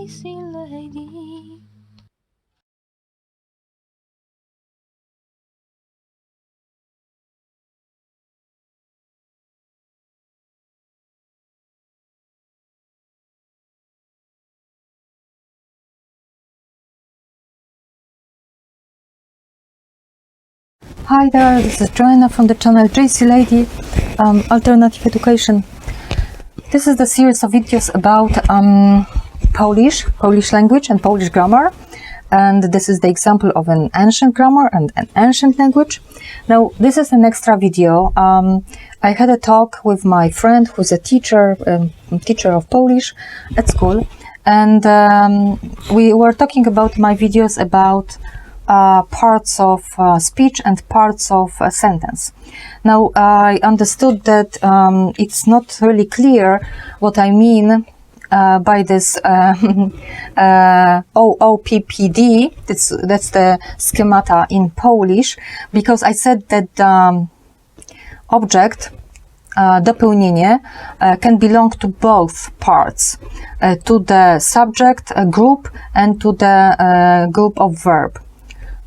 JCLady. Hi there, this is Joanna from the channel JCLady, Alternative Education. This is the series of videos about Polish language and Polish grammar. And this is the example of an ancient grammar and an ancient language. Now, this is an extra video. I had a talk with my friend who's a teacher of Polish at school. And we were talking about my videos about parts of speech and parts of a sentence. Now, I understood that it's not really clear what I mean by this OOPPD. That's the schemata in Polish, because I said that object, dopełnienie, can belong to both parts, to the subject group and to the group of verb.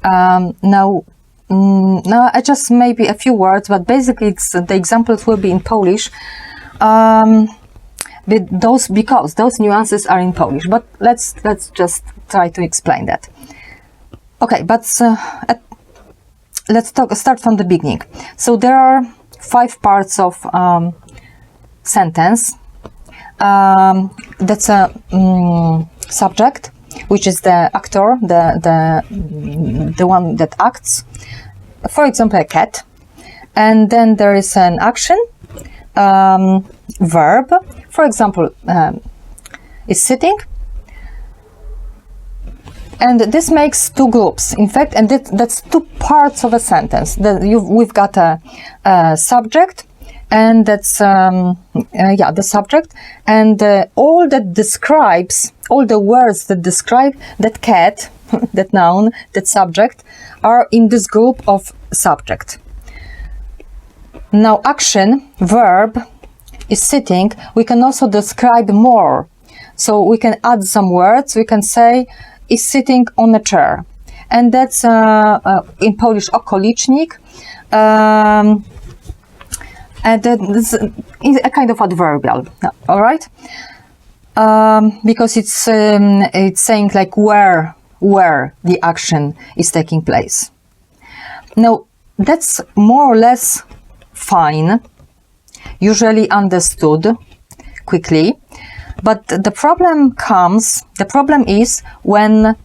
Now I just maybe a few words, but basically the examples will be in Polish, because those nuances are in Polish. But let's just try to explain that. Okay, but let's start from the beginning. So there are 5 parts of sentence. That's a subject, which is the actor, the one that acts. For example, a cat. And then there is an action, verb. For example, is sitting. And this makes 2 groups, in fact, and that's 2 parts of a sentence. We've got a subject, and that's the subject, and all the words that describe that cat, that noun, that subject, are in this group of subject. Now, action, verb, is sitting. We can also describe more. So we can add some words. We can say, is sitting on a chair. And that's in Polish okolicznik. And that's a kind of adverbial, all right? Because it's saying like where the action is taking place. Now, that's more or less fine, usually understood quickly, but the problem is when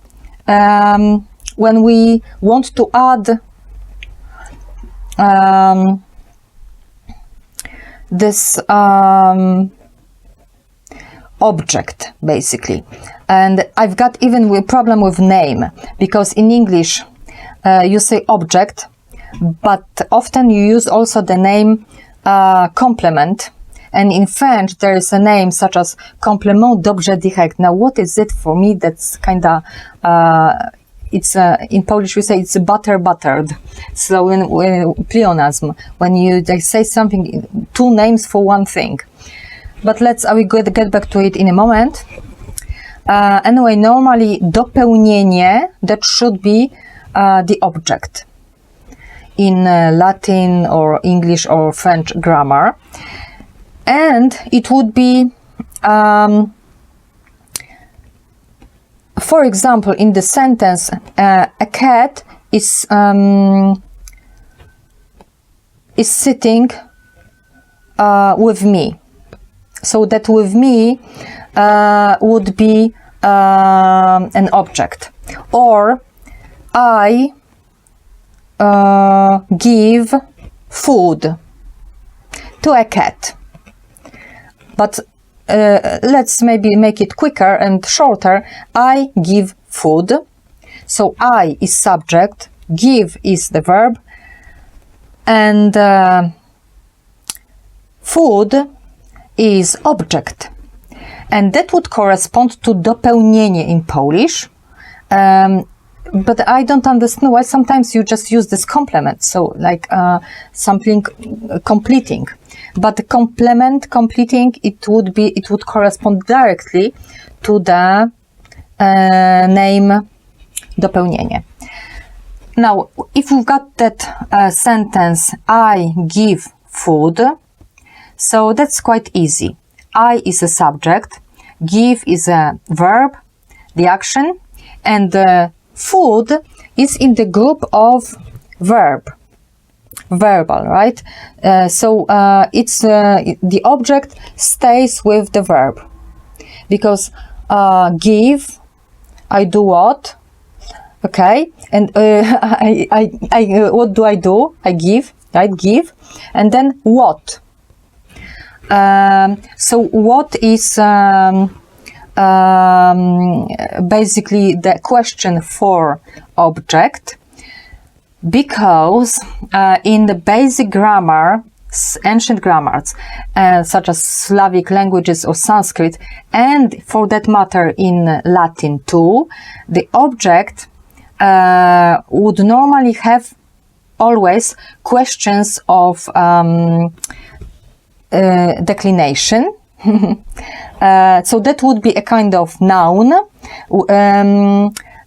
we want to add this object, basically. And I've got even a problem with name, because in English you say object, but often you use also the name complement. And in French there is a name such as complément d'objet direct. Now, what is it for me? That's kind of it's in Polish we say it's buttered. So when pleonasm, when you say something, 2 names for one thing. But I will get back to it in a moment. Anyway, normally dopełnienie, that should be the object in Latin or English or French grammar, and it would be for example, in the sentence, a cat is sitting with me. So that with me would be an object. Or I give food to a cat. But let's maybe make it quicker and shorter. I give food. So I is subject, give is the verb, and food is object. And that would correspond to dopełnienie in Polish. But I don't understand why sometimes you just use this complement. So like something completing. But the completing, it would correspond directly to the name dopełnienie. Now, if we've got that sentence, I give food, so that's quite easy. I is a subject, give is a verb, the action, and food is in the group of verb, verbal, right? So it's the object stays with the verb, because give, I do what? Okay, and what do I do? I give, right? Give, and then what? So what is basically the question for object, because in the basic grammar, ancient grammars, such as Slavic languages or Sanskrit, and for that matter in Latin too, the object would normally have always questions of declination. So that would be a kind of noun,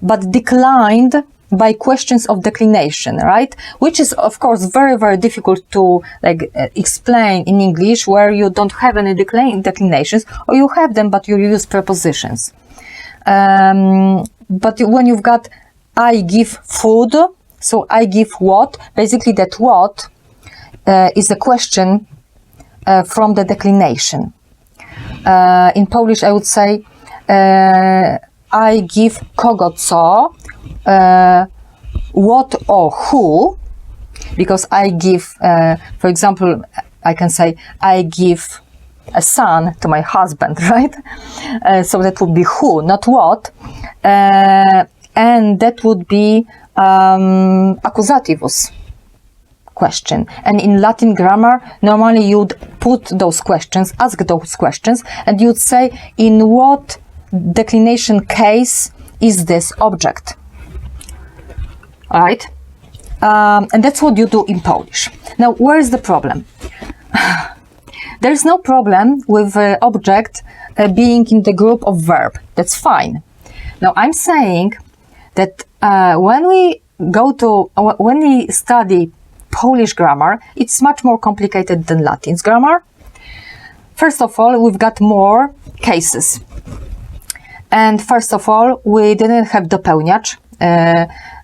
but declined by questions of declination, right? Which is, of course, very, very difficult to explain in English, where you don't have any declinations, or you have them, but you use prepositions. But when you've got I give food, so I give what? Basically, that what is a question from the declination. In Polish, I would say I give kogo co, what or who, because I give, for example, I can say I give a son to my husband, right? So that would be who, not what. And that would be accusativus question. And in Latin grammar, normally you'd put those questions, ask those questions, and you'd say, in what declination case is this object? All right? And that's what you do in Polish. Now, where is the problem? There's no problem with object being in the group of verb. That's fine. Now, I'm saying that when we study Polish grammar, it's much more complicated than Latin's grammar. First of all, we've got more cases. And first of all, we didn't have dopełniacz,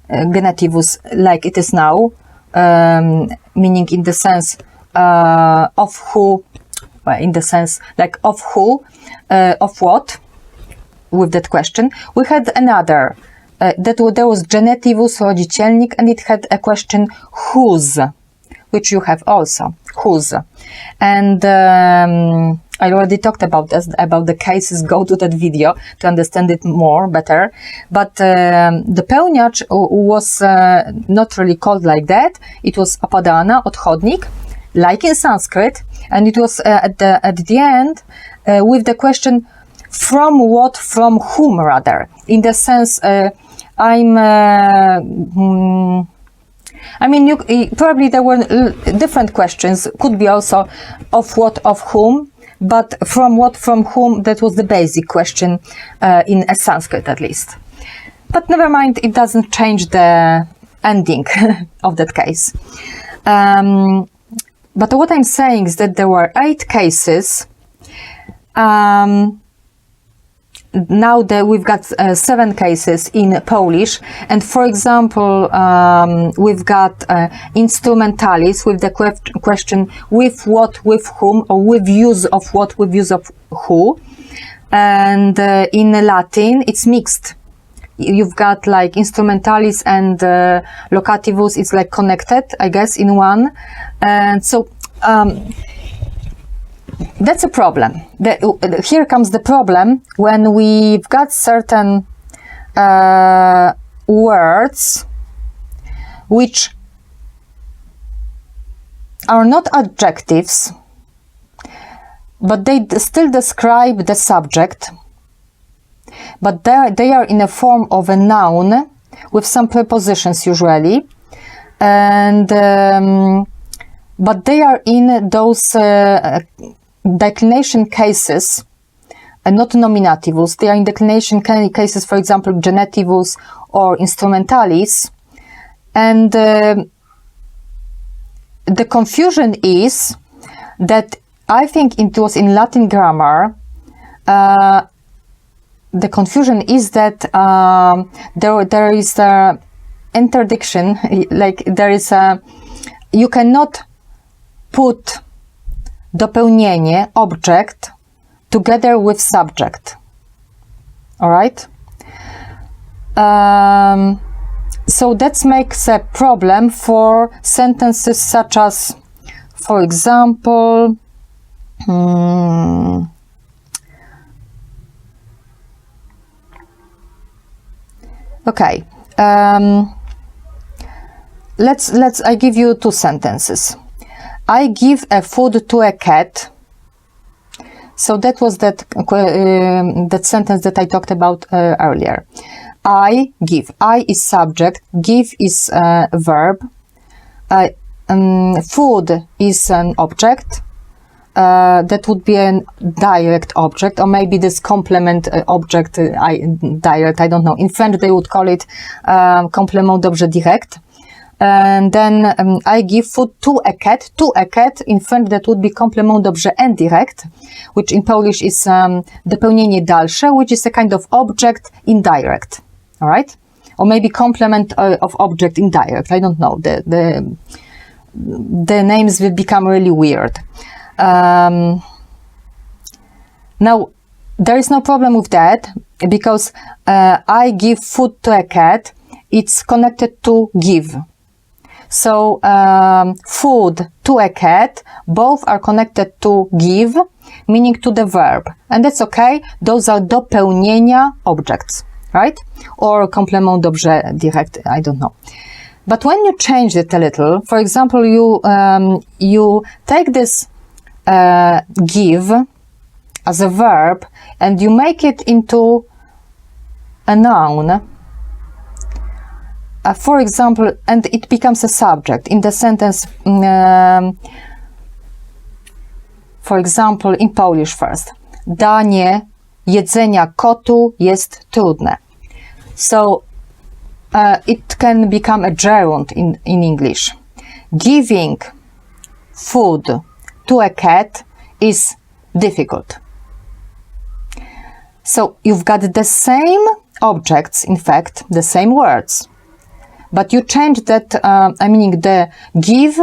Genetivus, like it is now, meaning in the sense of who, in the sense like of who, of what, with that question. We had another, there was Genetivus rodzicielnik, and it had a question whose, which you have also, whose. And I already talked about this, about the cases. Go to that video to understand it better. But the pełniacz was not really called like that. It was apadana, odchodnik, like in Sanskrit, and it was at the end with the question from what, from whom, rather, in the sense I mean, probably there were different questions. Could be also of what, of whom, but from what, from whom, that was the basic question in a Sanskrit at least. But never mind, it doesn't change the ending of that case. But what I'm saying is that there were 8 cases. Now that we've got 7 cases in Polish, and for example, we've got instrumentalis with the question with what, with whom, or with use of what, with use of who. And in Latin, it's mixed. You've got like instrumentalis and locativus, it's like connected, I guess, in one. And so that's a problem. Here comes the problem when we've got certain words which are not adjectives, but they still describe the subject, but they are in a form of a noun with some prepositions usually, and but they are in those declination cases not nominativus. They are in declination cases, for example, genetivus or instrumentalis. And the confusion is that I think it was in Latin grammar. The confusion is that there is a interdiction, like there is a, you cannot put dopełnienie, object, together with subject. All right? So that makes a problem for sentences such as, for example, okay, I give you two sentences. I give a food to a cat. So that was that sentence that I talked about earlier. I give. I is subject. Give is verb. Food is an object. That would be a direct object, or maybe this complement object, direct, I don't know. In French, they would call it complément d'objet direct. And then I give food to a cat. To a cat, in French, that would be complément d'objet indirect, which in Polish is dopełnienie dalsze, which is a kind of object indirect. All right? Or maybe complement of object indirect. I don't know. The names will become really weird. Now, there is no problem with that, because I give food to a cat, it's connected to give. So, food to a cat, both are connected to give, meaning to the verb. And that's okay. Those are dopełnienia objects, right? Or complément d'objet direct, I don't know. But when you change it a little, for example, you take this give as a verb and you make it into a noun, for example, and it becomes a subject in the sentence, for example, in Polish first. Danie jedzenia kotu jest trudne. So it can become a gerund in English. Giving food to a cat is difficult. So you've got the same objects, in fact, the same words, but you change that, meaning the give,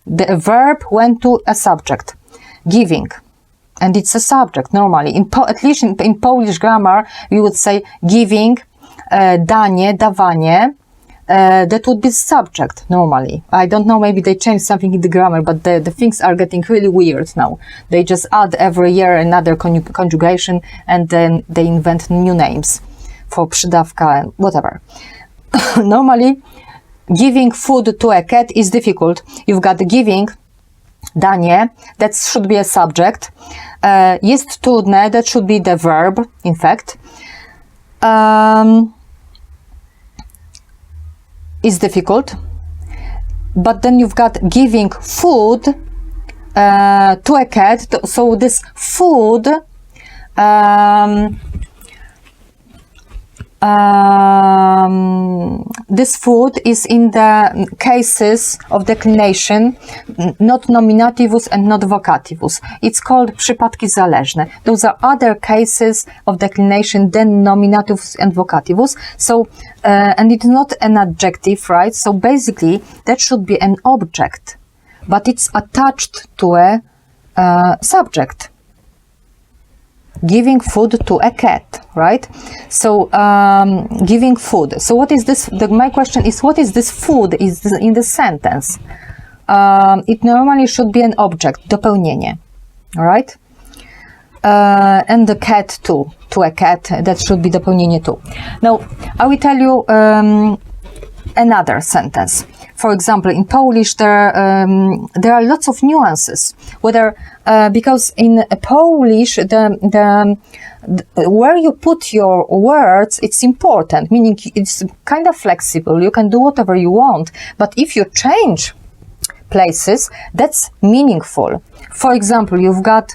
the verb went to a subject, giving, and it's a subject normally. At least in Polish grammar, we would say giving, danie, dawanie, that would be subject normally. I don't know, maybe they changed something in the grammar, but the things are getting really weird now. They just add every year another conjugation, and then they invent new names for przydawka and whatever. Normally, giving food to a cat is difficult. You've got giving, danie, that should be a subject. Jest trudne, that should be the verb, in fact. Is difficult, but then you've got giving food to a cat. So this food this food is in the cases of declination, not nominativus and not vocativus. It's called przypadki zależne. Those are other cases of declination than nominativus and vocativus. So, and it's not an adjective, right? So basically, that should be an object, but it's attached to a subject. Giving food to a cat, right? So, giving food. So what is this? My question is, what is this food is in the sentence? It normally should be an object, dopełnienie, all right? And the cat too, to a cat, that should be dopełnienie too. Now, I will tell you another sentence. For example, in Polish, there are lots of nuances. Whether because in Polish, where you put your words, it's important. Meaning, it's kind of flexible. You can do whatever you want. But if you change places, that's meaningful. For example, you've got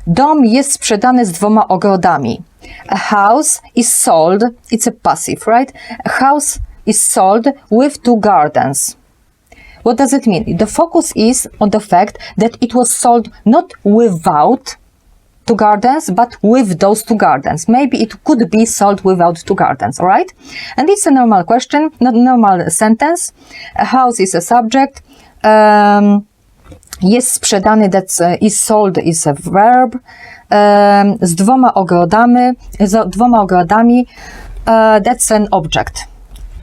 Dom jest sprzedany z 2 ogrodami. A house is sold, it's a passive, right? A house is sold with 2 gardens. What does it mean? The focus is on the fact that it was sold not without 2 gardens, but with those 2 gardens. Maybe it could be sold without 2 gardens, all right? And it's a normal question, not normal sentence. A house is a subject. Jest sprzedany, that's is sold is a verb. Z 2 ogrodami, that's an object.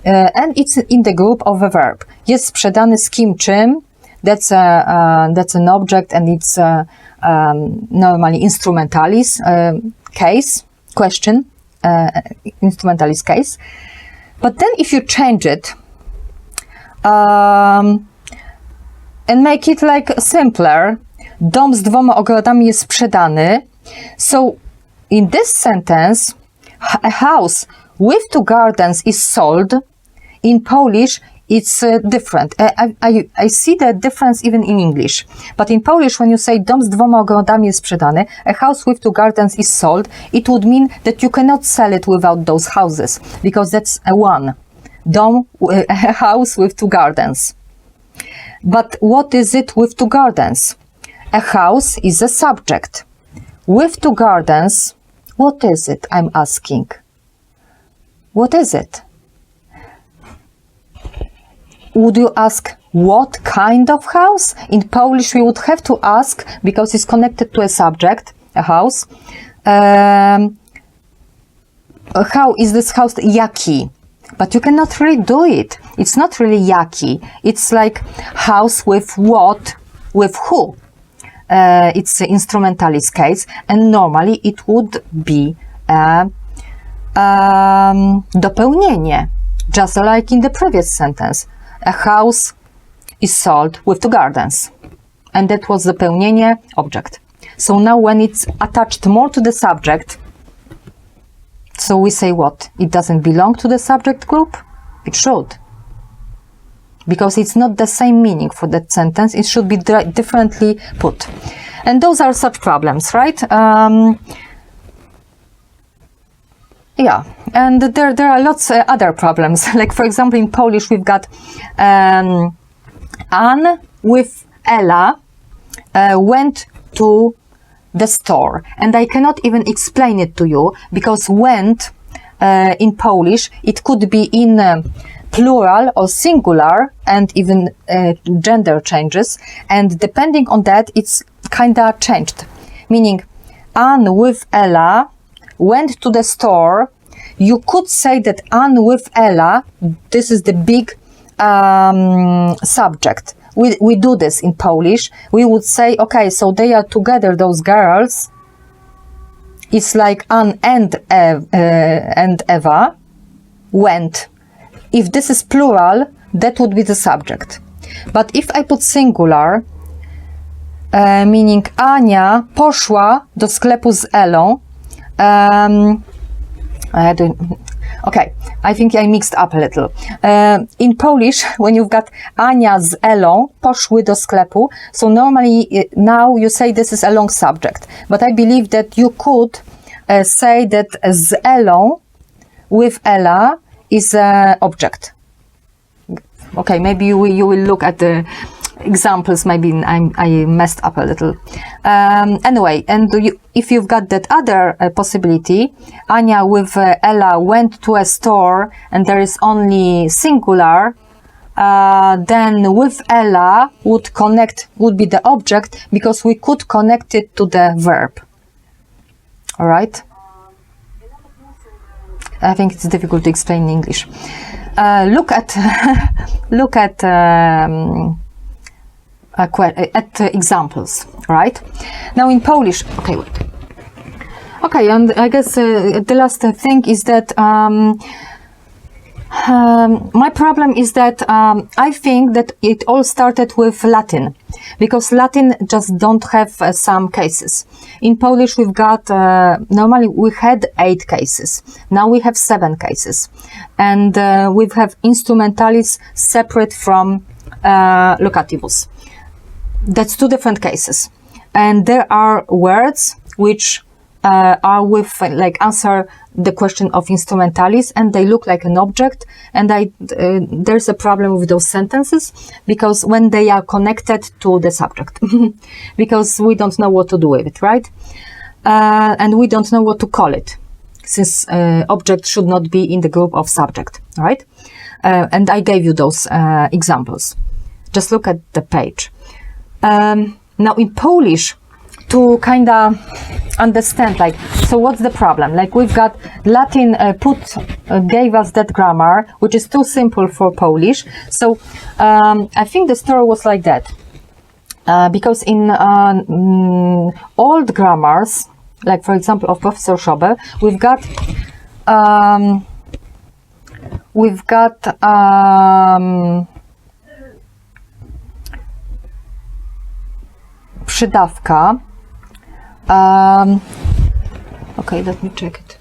And it's in the group of a verb. Jest sprzedany z kim, czym. That's an object, and it's normally instrumentalis case, question, instrumentalis case. But then if you change it and make it like simpler, dom z 2 ogrodami jest sprzedany. So in this sentence, a house with 2 gardens is sold. In Polish, it's different. I see the difference even in English. But in Polish, when you say dom z 2 ogrodami jest sprzedany, a house with 2 gardens is sold, it would mean that you cannot sell it without those houses, because that's a one. Dom, a house with 2 gardens. But what is it with 2 gardens? A house is a subject. With 2 gardens, what is it, I'm asking? What is it? Would you ask what kind of house? In Polish, we would have to ask, because it's connected to a subject, a house. How is this house? Jaki? But you cannot really do it. It's not really jaki. It's like house with what, with who. It's an instrumentalis case, and normally it would be dopełnienie, just like in the previous sentence. A house is sold with 2 gardens, and that was the dopełnienie object. So now when it's attached more to the subject, so we say what? It doesn't belong to the subject group? It should. Because it's not the same meaning for that sentence, it should be differently put. And those are such problems, right? Yeah, and there are lots of other problems. Like, for example, in Polish, we've got Anne with Ella went to the store. And I cannot even explain it to you, because went in Polish, it could be in plural or singular, and even gender changes. And depending on that, it's kind of changed. Meaning, Anne with Ella went to the store. You could say that Anne with Ella, this is the big subject. We do this in Polish. We would say, okay, so they are together, those girls. It's like Anne and Eva went. If this is plural, that would be the subject. But if I put singular, meaning Ania poszła do sklepu z Elą. Okay, I think I mixed up a little. In Polish, when you've got Ania z Elą poszły do sklepu, so normally now you say this is a long subject. But I believe that you could say that z Elą with Ella is an object. Okay, maybe you will look at the examples. Maybe I messed up a little. Anyway, and if you've got that other possibility, Ania with Ella went to a store and there is only singular, then with Ella would be the object, because we could connect it to the verb. All right? I think it's difficult to explain in English. Look at examples, right? Now in Polish, okay, wait. Okay, and I guess the last thing is that my problem is that I think that it all started with Latin, because Latin just don't have some cases. In Polish, we've got, normally we had 8 cases. Now we have 7 cases. And we have instrumentalis separate from locativus. That's 2 different cases. And there are words which are with like answer the question of instrumentalis, and they look like an object, and there's a problem with those sentences because when they are connected to the subject because we don't know what to do with it, right? And we don't know what to call it, since object should not be in the group of subject, right? And I gave you those examples. Just look at the page. Now in Polish, to kind of understand, like, so what's the problem? Like, we've got Latin gave us that grammar, which is too simple for Polish. So I think the story was like that. Because in old grammars, like for example of Professor Schober, we've got przydawka. Okay, let me check it.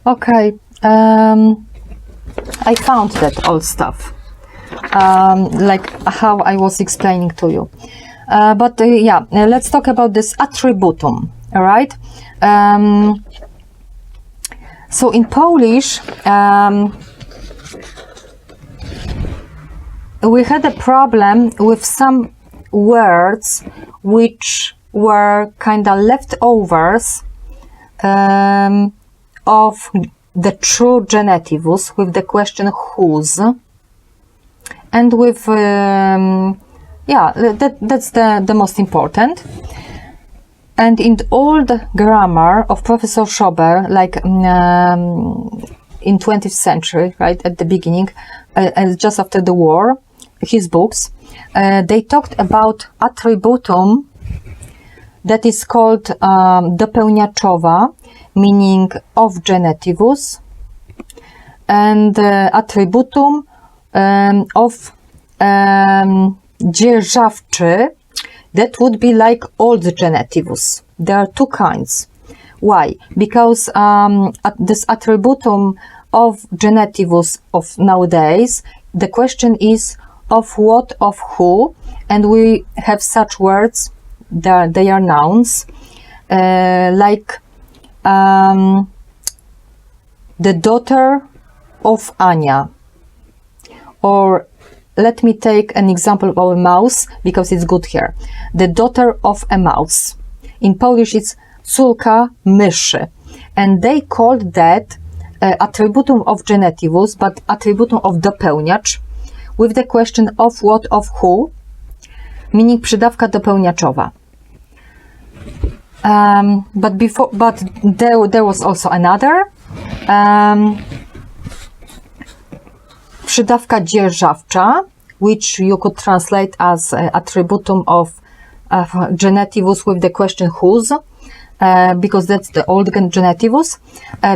Okay, I found that old stuff, like how I was explaining to you. But yeah, let's talk about this attributum, all right? So in Polish, we had a problem with some words which were kind of leftovers of the true Genetivus with the question whose, and with yeah, that's the most important. And in the old grammar of Professor Schober, like in 20th century, right at the beginning, just after the war, his books, they talked about attributum that is called dopełniaczowa, meaning of Genetivus, and attributum of dzierżawczy, that would be like old Genetivus. There are two kinds. Why? Because this attributum of Genetivus of nowadays, the question is of what, of who, and we have such words, they are nouns, like the daughter of Ania, or let me take an example of a mouse because it's good here. The daughter of a mouse. In Polish it's córka myszy, and they called that attributum of Genetivus, but attributum of dopełniacz, with the question of what, of who, meaning przydawka dopełniaczowa. But there was also another przydawka dzierżawcza, which you could translate as attributum of Genetivus with the question whose, because that's the old Genetivus,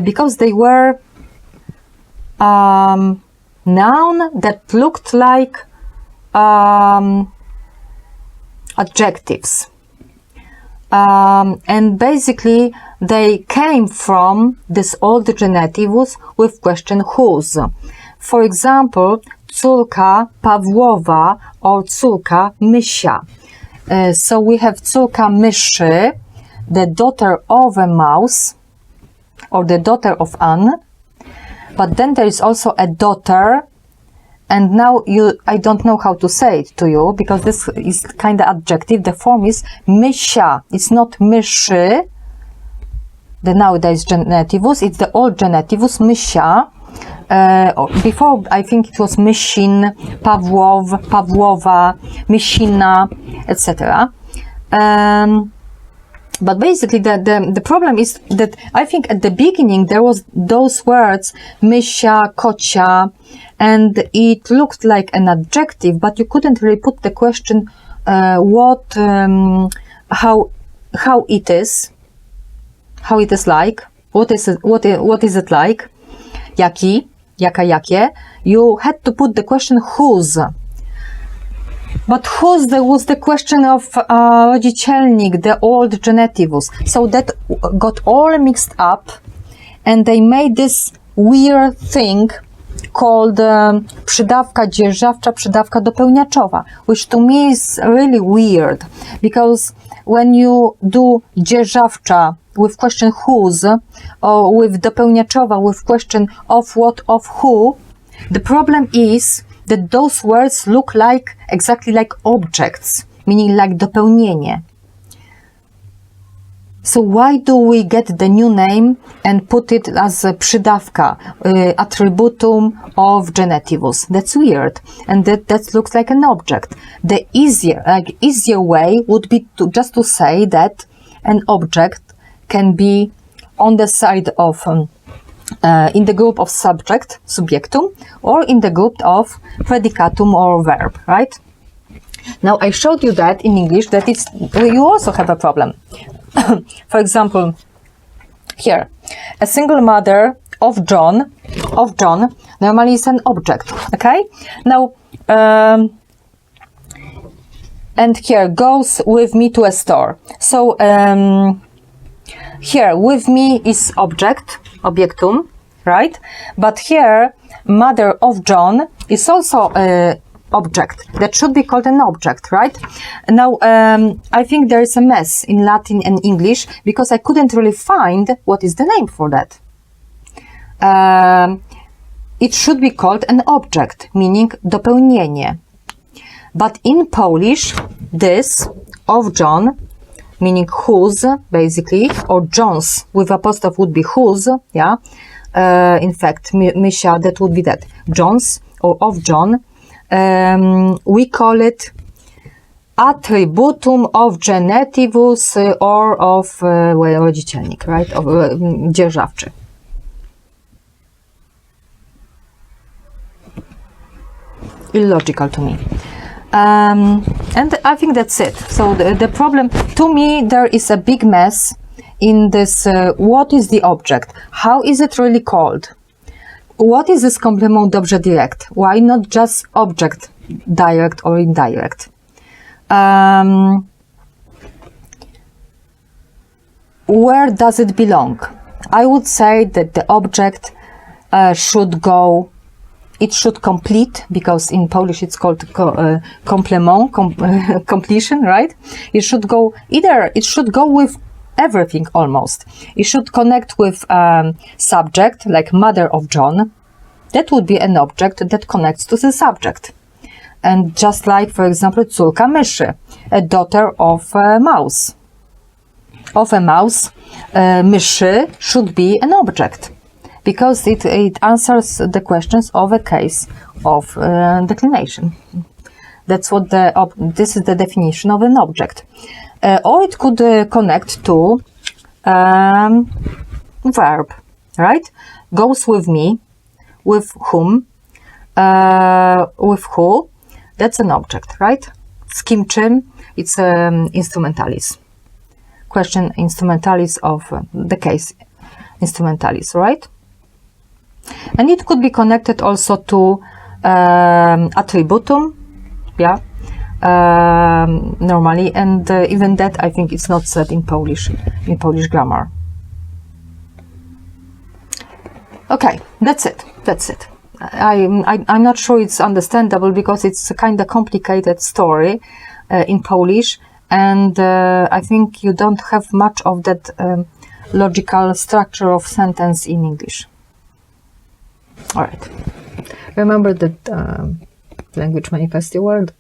because they were noun that looked like adjectives. And basically they came from this old Genetivus with question whose. For example, córka Pawłowa or córka Mysia. So we have córka myszy, the daughter of a mouse, or the daughter of Anne. But then there is also a daughter, and now I don't know how to say it to you, because this is kind of adjective. The form is mysia. It's not myszy, the nowadays Genetivus. It's the old Genetivus, mysia. Before, I think it was Myshin, Pawłowa, Mysina, etc. But basically, the problem is that I think at the beginning there was those words mysia, kocia, and it looked like an adjective, but you couldn't really put the question how it is like, what is it like, jaki, jaka, jakie. You had to put the question whose. But whose was the question of rodzicielnik, the old Genetivus. So that got all mixed up, and they made this weird thing called przydawka dzierżawcza, przydawka dopełniaczowa, which to me is really weird, because when you do dzierżawcza with question whose, or with dopełniaczowa with question of what, of who, the problem is that those words look like exactly like objects, meaning like dopełnienie. So why do we get the new name and put it as a przydawka, Attributum of Genetivus? That's weird, and that looks like an object. The easier way would be to just to say that an object can be on the side of in the group of subject, subjectum, or in the group of predicatum or verb, right? Now I showed you that in English that you also have a problem. For example, here, a single mother of John normally is an object, okay? Now, and here, goes with me to a store. So, here, with me is object, objectum, right? But here, mother of John is also object that should be called an object, right? Now I think there is a mess in Latin and English because I couldn't really find what is the name for that. It should be called an object, meaning dopełnienie. But in Polish, this of John, meaning whose, basically, or John's with apostrophe would be whose, yeah. In fact, Misia, that would be that. John's or of John. We call it Attributum of Genetivus or of rodzicielnik, right? Of dzierżawczy. Illogical to me. And I think that's it. So the problem, to me, there is a big mess in this. What is the object? How is it really called? What is this complement d'objet direct? Why not just object, direct or indirect? Where does it belong? I would say that the object should go, it should complete, because in Polish it's called complement, completion, right? It should go it should go with everything almost. It should connect with subject, like mother of John. That would be an object that connects to the subject. And just like, for example, córka myszy, a daughter of a mouse. Of a mouse, myszy should be an object, because it answers the questions of a case of declination. That's what this is the definition of an object. Or it could connect to verb, right? Goes with me, with whom, with who. That's an object, right? Z kim, czym, it's instrumentalis. Question instrumentalis of the case instrumentalis, right? And it could be connected also to attributum, yeah, normally, and even that I think it's not said in Polish grammar. Okay, that's it. I'm not sure it's understandable because it's a kind of complicated story in Polish, and I think you don't have much of that logical structure of sentence in English. All right. Remember that language manifests the world.